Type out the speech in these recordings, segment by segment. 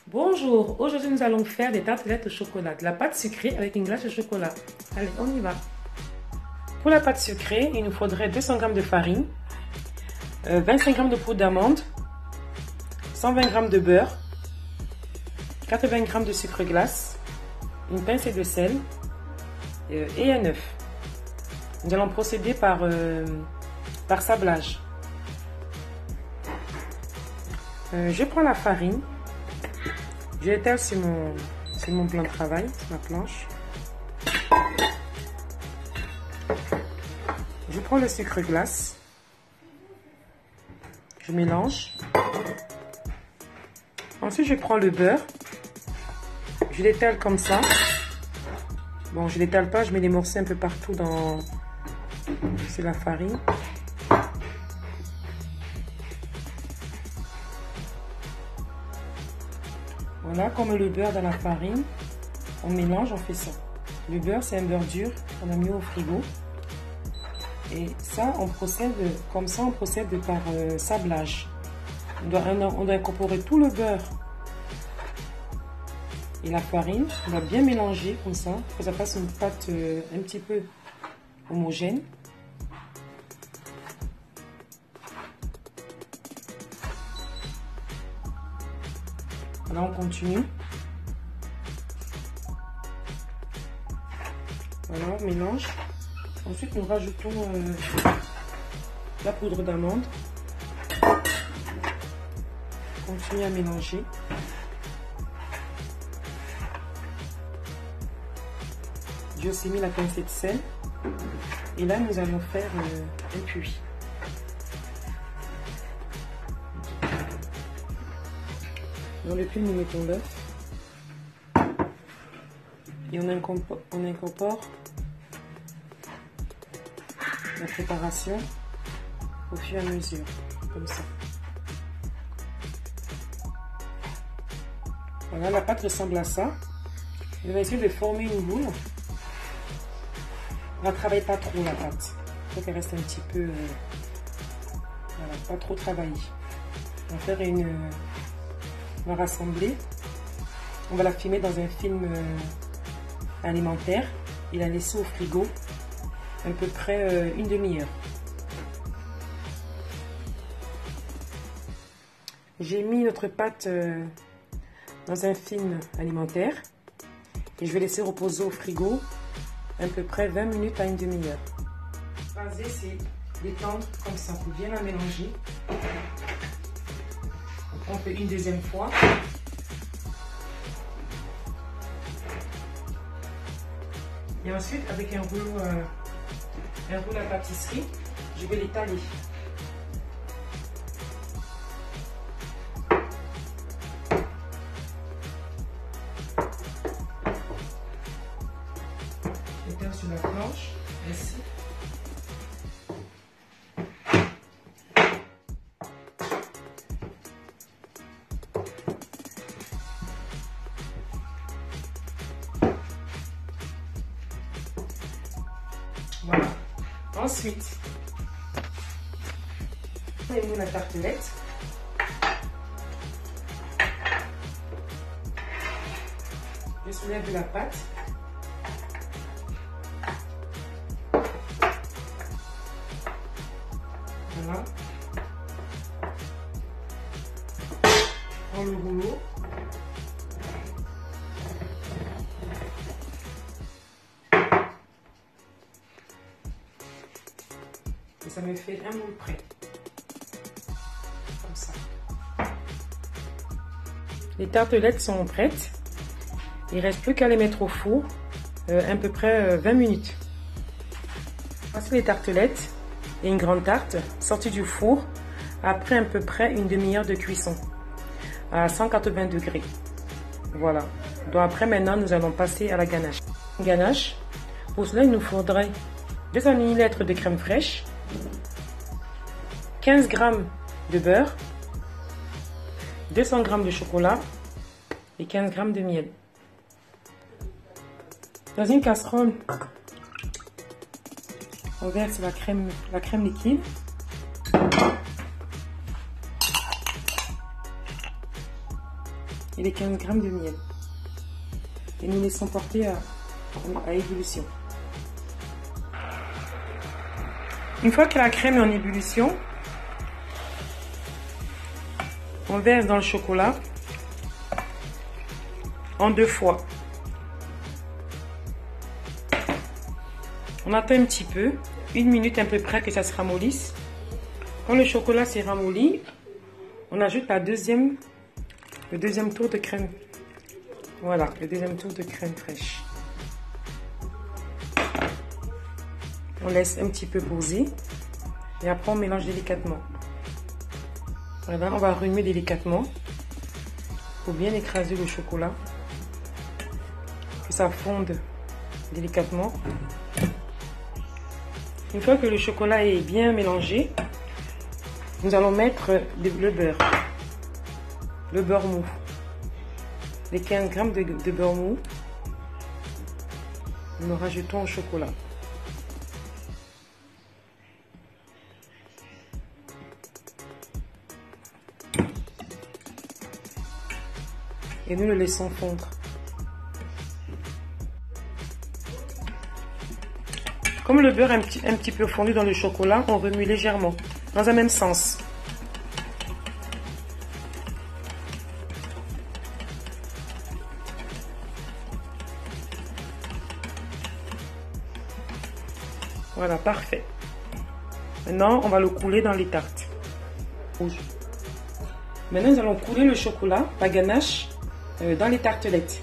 Bonjour, aujourd'hui nous allons faire des tartelettes au chocolat, de la pâte sucrée avec une glace de chocolat. Allez, on y va. Pour la pâte sucrée, il nous faudrait 200 g de farine, 25 g de poudre d'amande, 120 g de beurre, 80 g de sucre glace, une pincée de sel et un œuf. Nous allons procéder par sablage. Je prends la farine. Je l'étale sur mon plan de travail, sur ma planche. Je prends le sucre glace. Je mélange. Ensuite, je prends le beurre. Je l'étale comme ça. Bon, je l'étale pas, je mets des morceaux un peu partout sur la farine. Voilà, comme le beurre dans la farine, on mélange, on fait ça. Le beurre, c'est un beurre dur qu'on a mis au frigo. Et ça, on procède comme ça, on procède par sablage. On doit incorporer tout le beurre et la farine. On va bien mélanger comme ça, pour que ça fasse une pâte un petit peu homogène. Là, on continue. Voilà, on mélange. Ensuite, nous rajoutons la poudre d'amande. Continue à mélanger. J'ai aussi mis la pincée de sel. Et là, nous allons faire un puits. Dans le puits, nous mettons l'œuf et on incorpore la préparation au fur et à mesure, comme ça. Voilà, la pâte ressemble à ça. Je vais essayer de former une boule. On ne travaille pas trop la pâte. Il faut qu'elle reste un petit peu, voilà, pas trop travaillée. On va faire on va rassembler, on va la filmer dans un film alimentaire et la laisser au frigo à peu près une demi-heure. J'ai mis notre pâte dans un film alimentaire et je vais laisser reposer au frigo à peu près 20 minutes à une demi-heure. Raser, c'est d'étendre comme ça pour bien la mélanger. On fait une deuxième fois. Et ensuite, avec un rouleau à pâtisserie, je vais l'étaler. J'étale sur la planche, ainsi. Voilà. Ensuite, on met la tartelette. Je soulève de la pâte. Voilà. Prends le rouleau. Et ça me fait un moule prêt. Comme ça. Les tartelettes sont prêtes. Il ne reste plus qu'à les mettre au four à peu près 20 minutes. Voici les tartelettes et une grande tarte sortie du four après à peu près une demi-heure de cuisson à 180 degrés. Voilà. Donc après maintenant nous allons passer à la ganache. Ganache. Pour cela il nous faudrait 200 ml de crème fraîche, 15 g de beurre, 200 g de chocolat et 15 g de miel. Dans une casserole, on verse la crème liquide. et les 15 g de miel. Et nous laissons porter à ébullition. Une fois que la crème est en ébullition, on verse dans le chocolat en 2 fois. On attend un petit peu, 1 minute à peu près que ça se ramollisse. Quand le chocolat s'est ramolli, on ajoute le deuxième tour de crème. Voilà, le deuxième tour de crème fraîche. On laisse un petit peu poser et après on mélange délicatement. Voilà, on va remuer délicatement pour bien écraser le chocolat, que ça fonde délicatement. Une fois que le chocolat est bien mélangé, nous allons mettre le beurre mou, les 15 g de beurre mou. Nous rajoutons au chocolat. Et nous le laissons fondre. Comme le beurre est un petit peu fondu dans le chocolat, on remue légèrement, dans un même sens. Voilà, parfait. Maintenant, on va le couler dans les tartes rouges. Maintenant, nous allons couler le chocolat, la ganache, dans les tartelettes.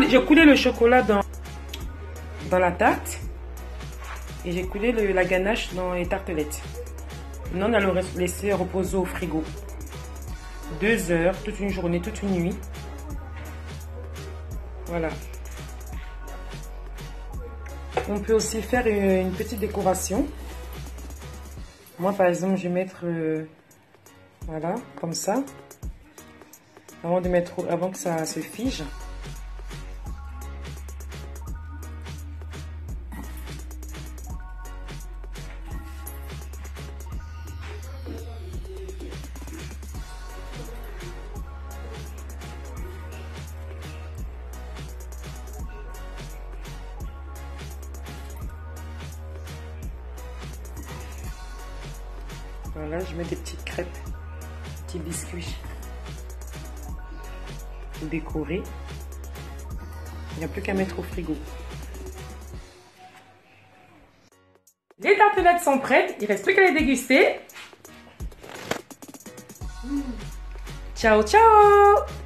J'ai coulé le chocolat dans la tarte et j'ai coulé la ganache dans les tartelettes. Maintenant, nous allons laisser reposer au frigo 2 heures, toute une journée, toute une nuit. Voilà. On peut aussi faire une petite décoration. Moi, par exemple, je vais mettre voilà, comme ça, avant que ça se fige. Voilà, je mets des petites crêpes, petits biscuits pour décorer. Il n'y a plus qu'à mettre au frigo. Les tartelettes sont prêtes, il ne reste plus qu'à les déguster. Ciao, ciao!